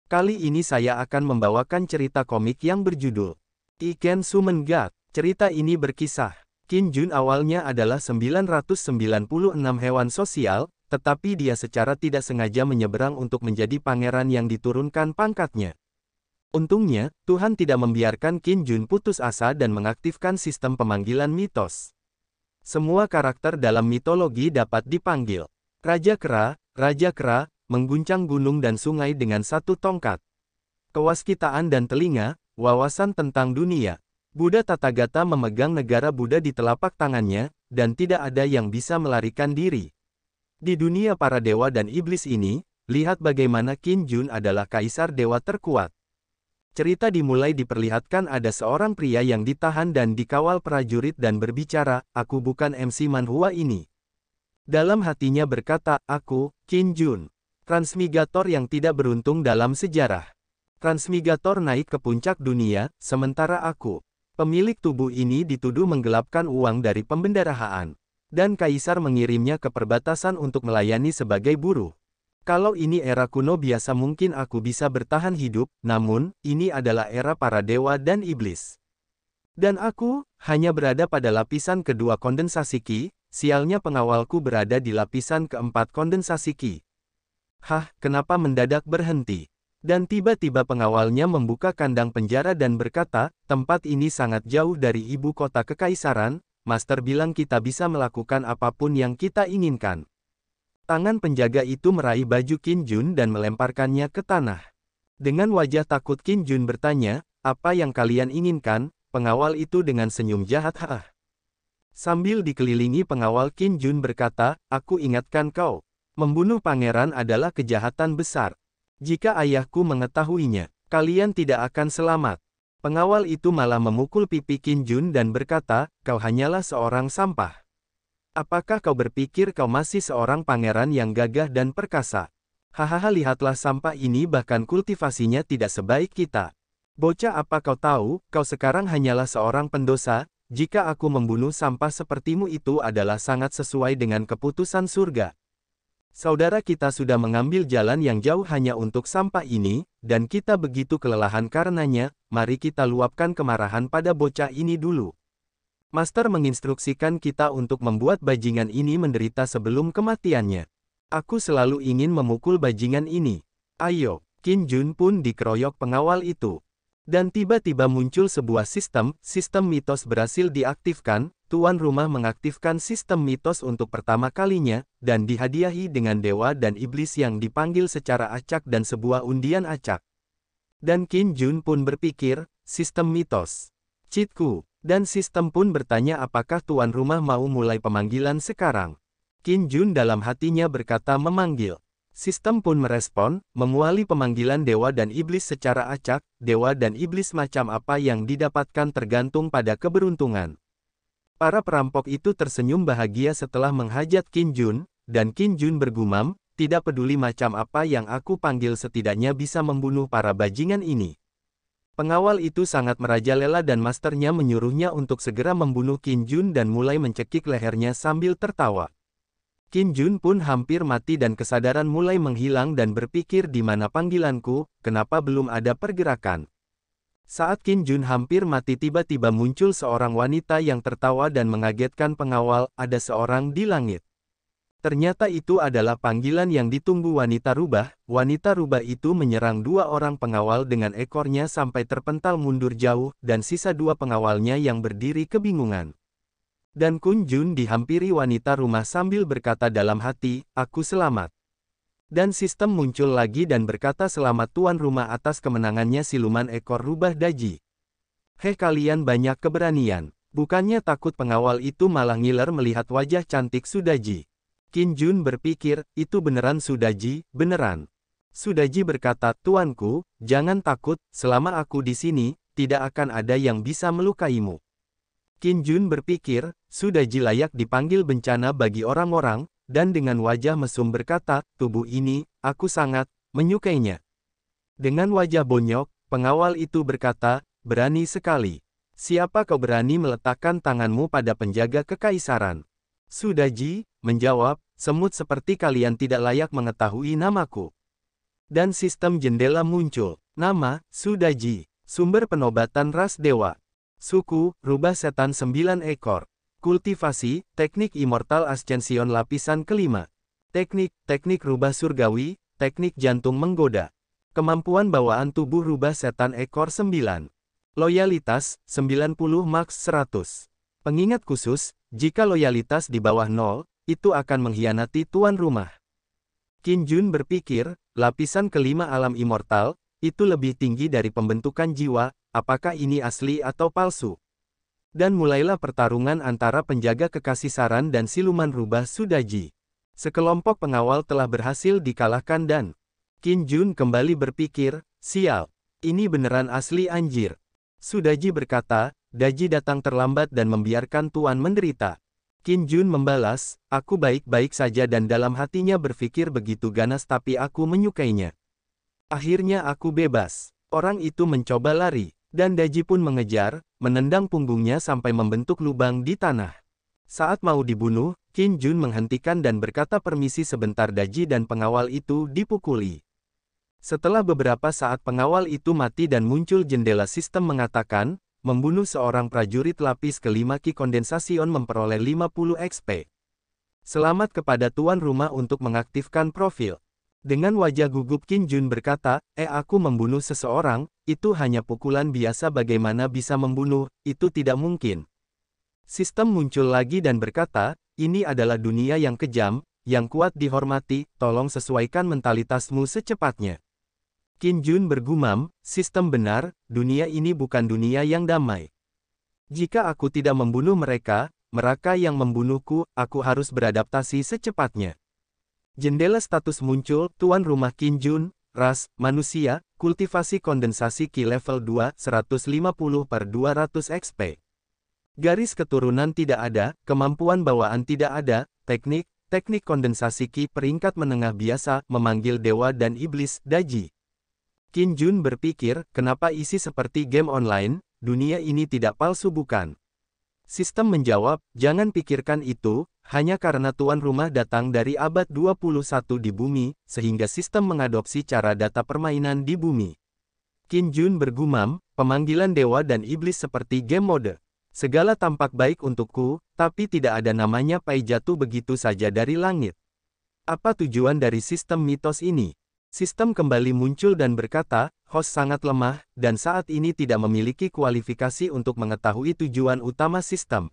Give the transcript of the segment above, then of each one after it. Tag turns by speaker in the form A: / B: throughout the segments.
A: Kali ini saya akan membawakan cerita komik yang berjudul I Can Summon God. Cerita ini berkisah, Qin Jun awalnya adalah 996 hewan sosial, tetapi dia secara tidak sengaja menyeberang untuk menjadi pangeran yang diturunkan pangkatnya. Untungnya, Tuhan tidak membiarkan Qin Jun putus asa dan mengaktifkan sistem pemanggilan mitos. Semua karakter dalam mitologi dapat dipanggil. Raja Kera, mengguncang gunung dan sungai dengan satu tongkat. Kewaskitaan dan telinga, wawasan tentang dunia. Buddha Tathagata memegang negara Buddha di telapak tangannya, dan tidak ada yang bisa melarikan diri. Di dunia para dewa dan iblis ini, lihat bagaimana Qin Jun adalah kaisar dewa terkuat. Cerita dimulai diperlihatkan ada seorang pria yang ditahan dan dikawal prajurit dan berbicara, "Aku bukan MC Manhua ini." Dalam hatinya berkata, "Aku, Qin Jun, transmigrator yang tidak beruntung dalam sejarah. Transmigrator naik ke puncak dunia, sementara aku, pemilik tubuh ini dituduh menggelapkan uang dari pembendarahaan. Dan kaisar mengirimnya ke perbatasan untuk melayani sebagai buruh. Kalau ini era kuno biasa mungkin aku bisa bertahan hidup, namun, ini adalah era para dewa dan iblis. Dan aku, hanya berada pada lapisan kedua kondensasi Qi, sialnya pengawalku berada di lapisan keempat kondensasi Qi. Hah, kenapa mendadak berhenti? Dan tiba-tiba pengawalnya membuka kandang penjara dan berkata, tempat ini sangat jauh dari ibu kota kekaisaran, Master bilang kita bisa melakukan apapun yang kita inginkan. Tangan penjaga itu meraih baju Qin Jun dan melemparkannya ke tanah. Dengan wajah takut Qin Jun bertanya, apa yang kalian inginkan? Pengawal itu dengan senyum jahat Sambil dikelilingi pengawal Qin Jun berkata, aku ingatkan kau. Membunuh pangeran adalah kejahatan besar. Jika ayahku mengetahuinya, kalian tidak akan selamat. Pengawal itu malah memukul pipi Qin Jun dan berkata, kau hanyalah seorang sampah. Apakah kau berpikir kau masih seorang pangeran yang gagah dan perkasa? Hahaha, lihatlah sampah ini, bahkan kultivasinya tidak sebaik kita. Bocah, apa kau tahu, kau sekarang hanyalah seorang pendosa. Jika aku membunuh sampah sepertimu itu adalah sangat sesuai dengan keputusan surga. Saudara kita sudah mengambil jalan yang jauh hanya untuk sampah ini, dan kita begitu kelelahan karenanya, mari kita luapkan kemarahan pada bocah ini dulu. Master menginstruksikan kita untuk membuat bajingan ini menderita sebelum kematiannya. Aku selalu ingin memukul bajingan ini. Ayo, Qin Jun pun dikeroyok pengawal itu. Dan tiba-tiba muncul sebuah sistem mitos berhasil diaktifkan. Tuan rumah mengaktifkan sistem mitos untuk pertama kalinya, dan dihadiahi dengan dewa dan iblis yang dipanggil secara acak dan sebuah undian acak. Dan Qin Jun pun berpikir, sistem mitos. Cheatku. Dan sistem pun bertanya apakah tuan rumah mau mulai pemanggilan sekarang. Qin Jun dalam hatinya berkata memanggil. Sistem pun merespon, memuali pemanggilan dewa dan iblis secara acak. Dewa dan iblis macam apa yang didapatkan tergantung pada keberuntungan. Para perampok itu tersenyum bahagia setelah menghajat Qin Jun, dan Qin Jun bergumam, tidak peduli macam apa yang aku panggil setidaknya bisa membunuh para bajingan ini. Pengawal itu sangat merajalela dan masternya menyuruhnya untuk segera membunuh Qin Jun dan mulai mencekik lehernya sambil tertawa. Qin Jun pun hampir mati dan kesadaran mulai menghilang dan berpikir di mana panggilanku, kenapa belum ada pergerakan. Saat Qin Jun hampir mati tiba-tiba muncul seorang wanita yang tertawa dan mengagetkan pengawal, ada seorang di langit. Ternyata itu adalah panggilan yang ditunggu wanita rubah. Wanita rubah itu menyerang dua orang pengawal dengan ekornya sampai terpental mundur jauh, dan sisa dua pengawalnya yang berdiri kebingungan. Dan Qin Jun dihampiri wanita rumah sambil berkata dalam hati, aku selamat. Dan sistem muncul lagi dan berkata selamat tuan rumah atas kemenangannya siluman ekor rubah daji. Heh, kalian banyak keberanian. Bukannya takut? Pengawal itu malah ngiler melihat wajah cantik Sudaji. Qin Jun berpikir, itu beneran Sudaji, beneran. Sudaji berkata, tuanku, jangan takut, selama aku di sini, tidak akan ada yang bisa melukaimu. Qin Jun berpikir, Sudaji layak dipanggil bencana bagi orang-orang, dan dengan wajah mesum berkata, tubuh ini, aku sangat menyukainya. Dengan wajah bonyok, pengawal itu berkata, berani sekali. Siapa kau berani meletakkan tanganmu pada penjaga kekaisaran? Sudaji menjawab, semut seperti kalian tidak layak mengetahui namaku. Dan sistem jendela muncul. Nama, Sudaji. Sumber penobatan ras dewa. Suku, rubah setan 9 ekor. Kultivasi, teknik Immortal Ascension lapisan kelima. Teknik rubah surgawi, teknik jantung menggoda. Kemampuan bawaan tubuh rubah setan ekor 9. Loyalitas, 90 max 100. Pengingat khusus, jika loyalitas di bawah 0, itu akan mengkhianati tuan rumah. Qin Jun berpikir, lapisan kelima alam immortal, itu lebih tinggi dari pembentukan jiwa, apakah ini asli atau palsu? Dan mulailah pertarungan antara penjaga kekasisaran dan siluman rubah Sudaji. Sekelompok pengawal telah berhasil dikalahkan dan Qin Jun kembali berpikir, sial, ini beneran asli anjir. Sudaji berkata, Daji datang terlambat dan membiarkan tuan menderita. Qin Jun membalas, aku baik-baik saja dan dalam hatinya berpikir begitu ganas tapi aku menyukainya. Akhirnya aku bebas. Orang itu mencoba lari, dan Daji pun mengejar, menendang punggungnya sampai membentuk lubang di tanah. Saat mau dibunuh, Qin Jun menghentikan dan berkata permisi sebentar. Daji dan pengawal itu dipukuli. Setelah beberapa saat pengawal itu mati dan muncul jendela sistem mengatakan, membunuh seorang prajurit lapis kelima Ki Kondensasion memperoleh 50 XP. Selamat kepada tuan rumah untuk mengaktifkan profil. Dengan wajah gugup Qin Jun berkata, aku membunuh seseorang, itu hanya pukulan biasa bagaimana bisa membunuh, itu tidak mungkin. Sistem muncul lagi dan berkata, ini adalah dunia yang kejam, yang kuat dihormati, tolong sesuaikan mentalitasmu secepatnya. Qin Jun bergumam, sistem benar, dunia ini bukan dunia yang damai. Jika aku tidak membunuh mereka, mereka yang membunuhku, aku harus beradaptasi secepatnya. Jendela status muncul, tuan rumah Qin Jun, ras, manusia, kultivasi kondensasi Ki level 2, 150/200 XP. Garis keturunan tidak ada, kemampuan bawaan tidak ada, teknik kondensasi Ki peringkat menengah biasa, memanggil dewa dan iblis, Daji. Qin Jun berpikir, kenapa isi seperti game online, dunia ini tidak palsu bukan? Sistem menjawab, jangan pikirkan itu, hanya karena tuan rumah datang dari abad 21 di bumi, sehingga sistem mengadopsi cara data permainan di bumi. Qin Jun bergumam, pemanggilan dewa dan iblis seperti game mode. Segala tampak baik untukku, tapi tidak ada namanya pai jatuh begitu saja dari langit. Apa tujuan dari sistem mitos ini? Sistem kembali muncul dan berkata, host sangat lemah, dan saat ini tidak memiliki kualifikasi untuk mengetahui tujuan utama sistem.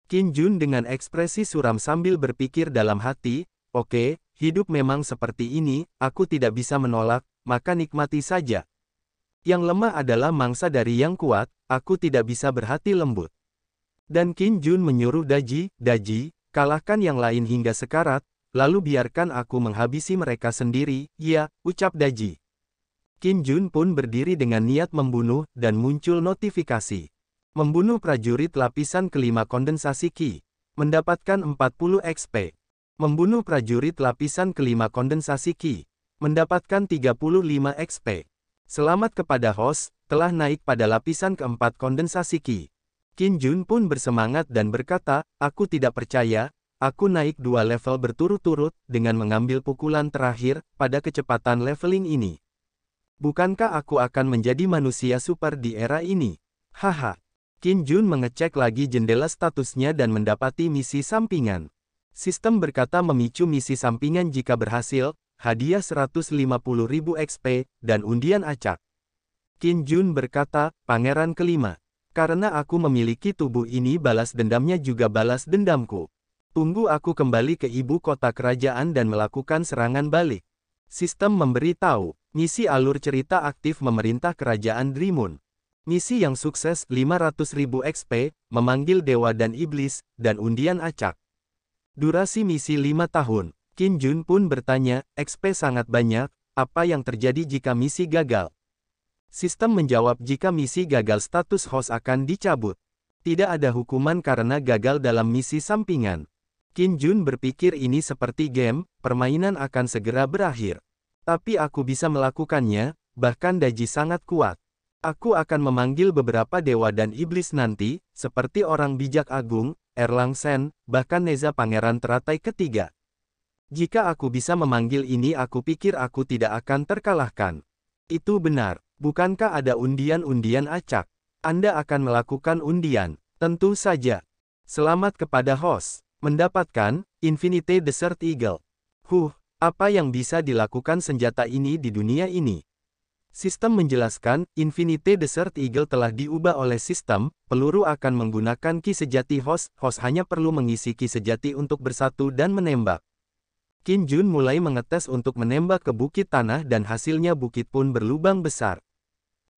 A: Qin Jun dengan ekspresi suram sambil berpikir dalam hati, oke, hidup memang seperti ini, aku tidak bisa menolak, maka nikmati saja. Yang lemah adalah mangsa dari yang kuat, aku tidak bisa berhati lembut. Dan Qin Jun menyuruh Daji, kalahkan yang lain hingga sekarat, lalu biarkan aku menghabisi mereka sendiri, ya, ucap Daji. Qin Jun pun berdiri dengan niat membunuh, dan muncul notifikasi. Membunuh prajurit lapisan kelima kondensasi Ki. Mendapatkan 40 XP. Membunuh prajurit lapisan kelima kondensasi Ki. Mendapatkan 35 XP. Selamat kepada host, telah naik pada lapisan keempat kondensasi Ki. Qin Jun pun bersemangat dan berkata, aku tidak percaya, aku naik 2 level berturut-turut, dengan mengambil pukulan terakhir, pada kecepatan leveling ini. Bukankah aku akan menjadi manusia super di era ini? Haha. Qin Jun mengecek lagi jendela statusnya dan mendapati misi sampingan. Sistem berkata memicu misi sampingan jika berhasil, hadiah 150.000 XP, dan undian acak. Qin Jun berkata, Pangeran kelima. Karena aku memiliki tubuh ini balas dendamnya juga balas dendamku. Tunggu aku kembali ke ibu kota kerajaan dan melakukan serangan balik. Sistem memberitahu, misi alur cerita aktif memerintah kerajaan Dreammoon. Misi yang sukses 500.000 XP, memanggil dewa dan iblis, dan undian acak. Durasi misi 5 tahun. Qin Jun pun bertanya, XP sangat banyak, apa yang terjadi jika misi gagal? Sistem menjawab jika misi gagal status host akan dicabut. Tidak ada hukuman karena gagal dalam misi sampingan. Qin Jun berpikir ini seperti game, permainan akan segera berakhir. Tapi aku bisa melakukannya, bahkan Daji sangat kuat. Aku akan memanggil beberapa dewa dan iblis nanti, seperti orang bijak agung, Erlang Sen, bahkan Neza pangeran teratai ketiga. Jika aku bisa memanggil ini, aku pikir aku tidak akan terkalahkan. Itu benar. Bukankah ada undian-undian acak? Anda akan melakukan undian. Tentu saja. Selamat kepada host. Mendapatkan Infinite Desert Eagle. Apa yang bisa dilakukan senjata ini di dunia ini? Sistem menjelaskan, Infinite Desert Eagle telah diubah oleh sistem, peluru akan menggunakan ki sejati host hanya perlu mengisi ki sejati untuk bersatu dan menembak. Qin Jun mulai mengetes untuk menembak ke bukit tanah dan hasilnya bukit pun berlubang besar.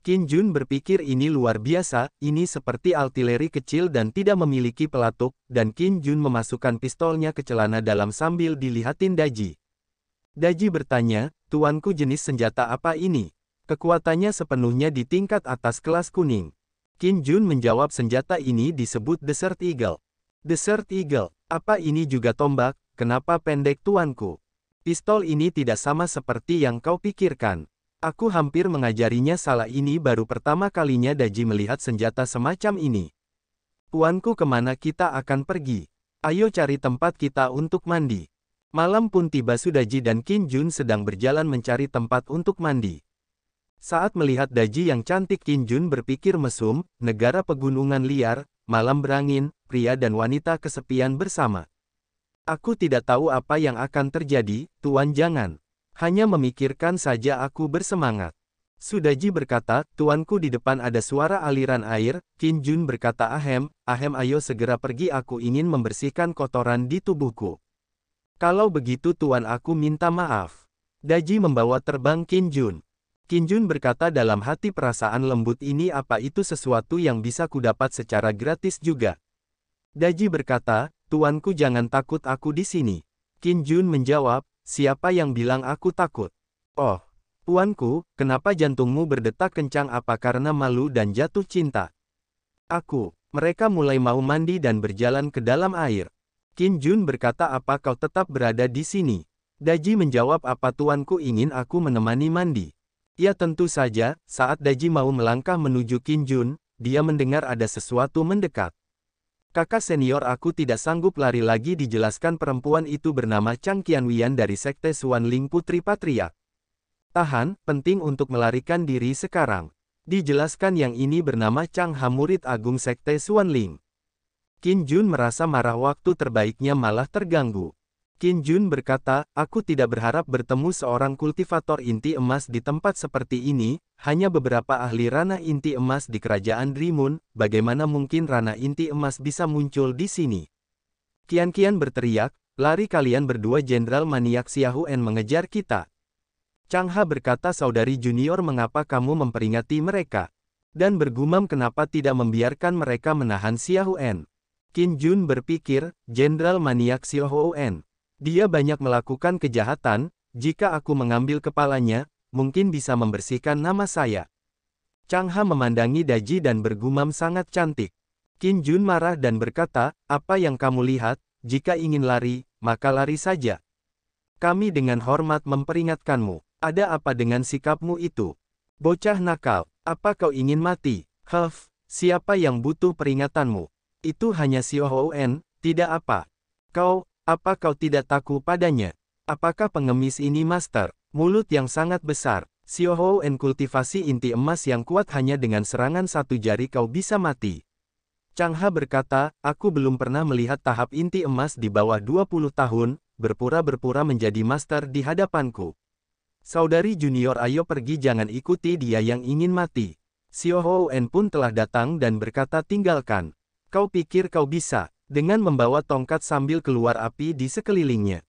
A: Qin Jun berpikir ini luar biasa, ini seperti artileri kecil dan tidak memiliki pelatuk, dan Qin Jun memasukkan pistolnya ke celana dalam sambil dilihatin Daji. Daji bertanya, tuanku jenis senjata apa ini? Kekuatannya sepenuhnya di tingkat atas kelas kuning. Qin Jun menjawab senjata ini disebut Desert Eagle. Desert Eagle, apa ini juga tombak? Kenapa pendek tuanku? Pistol ini tidak sama seperti yang kau pikirkan. Aku hampir mengajarinya salah, ini baru pertama kalinya Daji melihat senjata semacam ini. Tuanku, kemana kita akan pergi? Ayo cari tempat kita untuk mandi. Malam pun tiba, Daji dan Qin Jun sedang berjalan mencari tempat untuk mandi. Saat melihat Daji yang cantik, Qin Jun berpikir mesum, negara pegunungan liar, malam berangin, pria dan wanita kesepian bersama. Aku tidak tahu apa yang akan terjadi, Tuan, jangan. Hanya memikirkan saja aku bersemangat. Sudaji berkata, tuanku, di depan ada suara aliran air. Qin Jun berkata, ahem, ayo segera pergi, aku ingin membersihkan kotoran di tubuhku. Kalau begitu tuan, aku minta maaf. Daji membawa terbang Qin Jun. Qin Jun berkata dalam hati, perasaan lembut ini, apa itu sesuatu yang bisa kudapat secara gratis juga? Daji berkata, tuanku, jangan takut, aku di sini. Qin Jun menjawab, siapa yang bilang aku takut? Oh, tuanku, kenapa jantungmu berdetak kencang, apa karena malu dan jatuh cinta? Mereka mulai mau mandi dan berjalan ke dalam air. Qin Jun berkata, apa kau tetap berada di sini? Daji menjawab, apa tuanku ingin aku menemani mandi? Ya tentu saja. Saat Daji mau melangkah menuju Qin Jun, dia mendengar ada sesuatu mendekat. Kakak senior, aku tidak sanggup lari lagi, dijelaskan perempuan itu bernama Chang Qianwian dari Sekte Xuanling Putri Patriark. Tahan, penting untuk melarikan diri sekarang. Dijelaskan yang ini bernama Chang Ha, murid agung Sekte Xuanling. Qin Jun merasa marah, waktu terbaiknya malah terganggu. Qin Jun berkata, aku tidak berharap bertemu seorang kultivator inti emas di tempat seperti ini, hanya beberapa ahli ranah inti emas di kerajaan Drimun, bagaimana mungkin ranah inti emas bisa muncul di sini? Qian berteriak, lari kalian berdua, Jenderal maniak Xiahuen mengejar kita. Chang Ha berkata, saudari junior, mengapa kamu memperingati mereka? Dan bergumam, kenapa tidak membiarkan mereka menahan Xiahuen? Qin Jun berpikir, Jenderal maniak Xiahuen. Dia banyak melakukan kejahatan, jika aku mengambil kepalanya, mungkin bisa membersihkan nama saya. Chang Ha memandangi Daji dan bergumam, sangat cantik. Qin Jun marah dan berkata, apa yang kamu lihat? Jika ingin lari, maka lari saja. Kami dengan hormat memperingatkanmu. Ada apa dengan sikapmu itu? Bocah nakal, apa kau ingin mati? Siapa yang butuh peringatanmu? Itu hanya Xiahuen, tidak apa. Apa kau tidak takut padanya? Apakah pengemis ini master? Mulut yang sangat besar. Xiahuen kultivasi inti emas yang kuat, hanya dengan serangan satu jari kau bisa mati. Chang Ha berkata, aku belum pernah melihat tahap inti emas di bawah 20 tahun, berpura-pura menjadi master di hadapanku. Saudari junior, ayo pergi, jangan ikuti dia yang ingin mati. Xiahuen pun telah datang dan berkata, tinggalkan. Kau pikir kau bisa? Dengan membawa tongkat sambil keluar api di sekelilingnya.